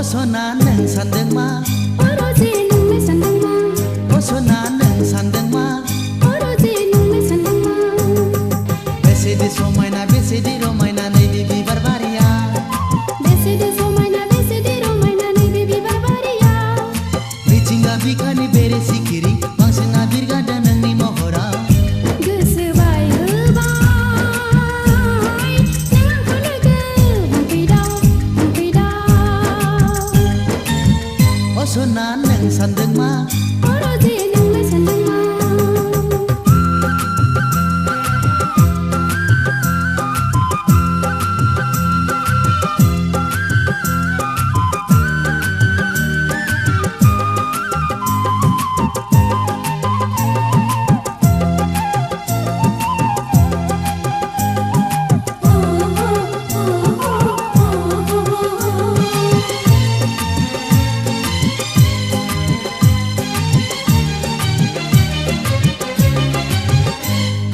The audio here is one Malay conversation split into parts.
Sona neng sandeng ma, Oroji nung me sandeng ma. oh sona neng sandeng ma, Oroji nung me sandeng ma. besi di somaina besi di romaina nei bibi barbaria, Besi di somaina besi di romaina nei bibi barbaria. Bicingga bikani bere sikiri, mangsena birga danang ni mohora. Goso bai hebai, nang kologe bangpidau bangpidau. Oh sona neng sandeng ma, Oroji nung me sandeng ma.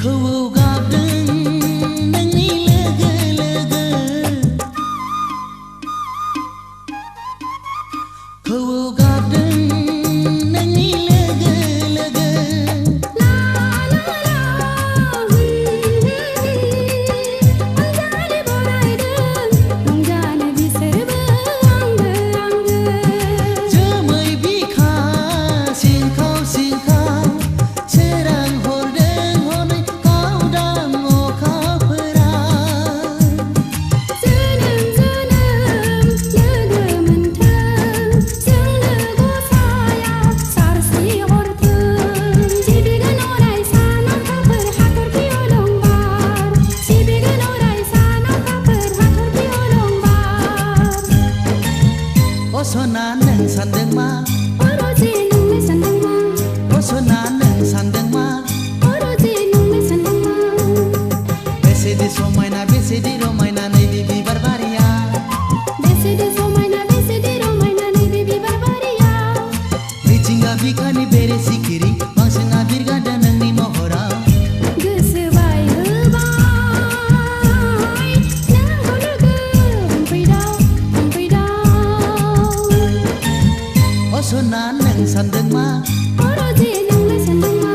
kau gabdeng neng ni lega lega, kau gabdeng neng ni lega lega. La la la, anjali borai deng, anjali biserba angge angge. Jamai bika singkau singkau, serang hordeng honai kau dang o kau perang. Seneng seneng, lega menteng, seng lego saya sarsi horteng. Sibigan orai sana kaper hatur piolong bar, sibigan orai sana kaper hatur piolong bar. Oh sona neng sandeng ma, Oroji nung me sandeng ma. oh sona neng sandeng ma, Oroji nung me sandeng ma. besi di somaina besi di romaina nei bibi barbaria, Besi di somaina besi di romaina nei bibi barbaria. bicingga bikani bere sikiri, mangsena birga danang ni mohora. Goso bai hebai, nang kologe bangpidau bangpidau. Oh sona neng sandeng ma, Oroji nung me sandeng ma.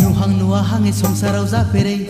nuhang nuahang e songsarau zapere.